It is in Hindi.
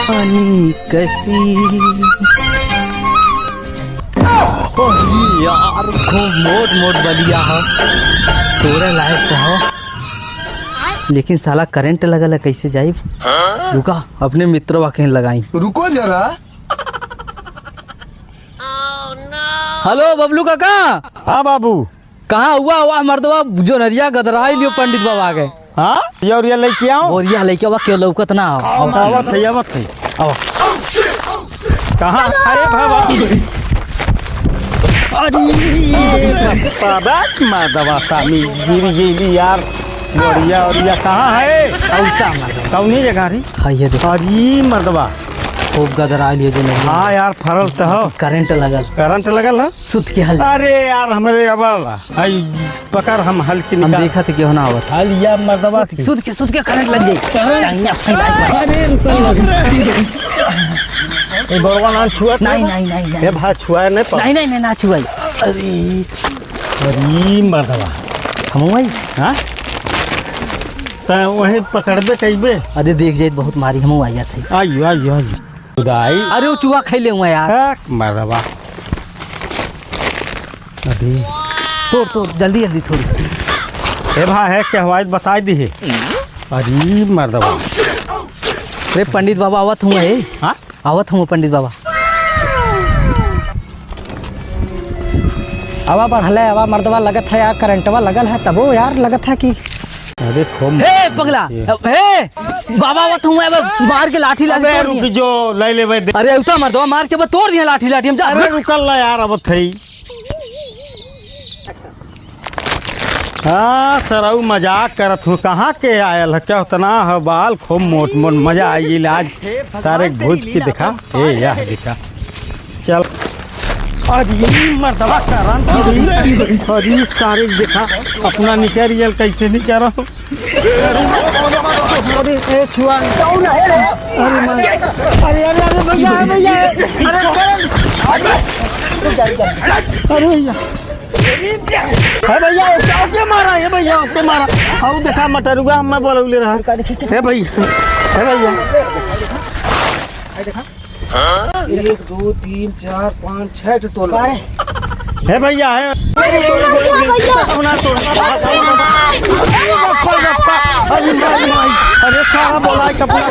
पानी कैसी यार खूब मोट मोट बलिया हो तोरे लायक तो हो, लेकिन साला करंट लगल है, कैसे जाई? रुका अपने मित्रों कहीं लगाई। रुको जरा। हेलो बबलू काका। हाँ बाबू, कहाँ हुआ हुआ मर्दवा जो नरिया गदराई लियो पंडित बाबा के। हाँ ये लेके आओ। और यह लेके हुआ क्यों लौकत ना हो? आवत है कहाँ? अरे बाबा, अरे बाबा माधवा सामी गिर गेली यार। बढ़िया और कहाँ है? कौनी जगह रही? हाँ ये देखो, अरे मर्दवा खूब गदराई लियो जो नरिया। हाँ यार फरल तो हो। करंट लगल है? सुत के हल। अरे यार हमारे अब पकड़ हम हल्की हम निकाल। देखा थे क्यों ना आवत। हल या मर्दवा सुत के करंट लग जाई। ये बड़वा ना छुआ। नहीं ये भा छुआ नहीं पर। नहीं ना छुआई। अरे मर्दवा हम वही। हाँ तो वही पकड़बे कईबे। अरे देख जाए बहुत मारी हम आया थे। आइयो खुदाई। अरे वो चूहा खाई ले हुआ यार। मर्दवा अरे तोड़ जल्दी थोड़ी। ए भा है क्या हवाई बता दी है। अरे मर्दवा अरे पंडित बाबा आवत हुआ है। हाँ आवत हूँ पंडित बाबा। हवा बढ़ल है, हवा मर्दवा लगत है यार, करंटवा लगल है तबो यार लगत है कि। अरे खूब हे पगला हे बाबा आवत हूँ मार के लाठी रुक जो ले ले दे। अरे उतना मर्दवा मार के तोड़ दिया लाठी हम जा। अरे रुकल ला यार अब थई। हाँ सरऊ मजाक करत हूँ। कहाँ के आयल है क्या? उतना है बाल खूब मोट मजा आई आज सारे भूज की दिखा। ए यार दिखा चल। अरे मर्दवा करंट अरे सारे दिखा अपना निकल कैसे नहीं कर रहा हूँ। अरे छुआ भैया क्या मारा है भैया? क्या मारा? आओ देखा मटरुआ मैं बोलौले रहा है भैया। है भैया 1 2 3 4 5 6 तोला है भैया है। अरे सारा बोला कपड़ा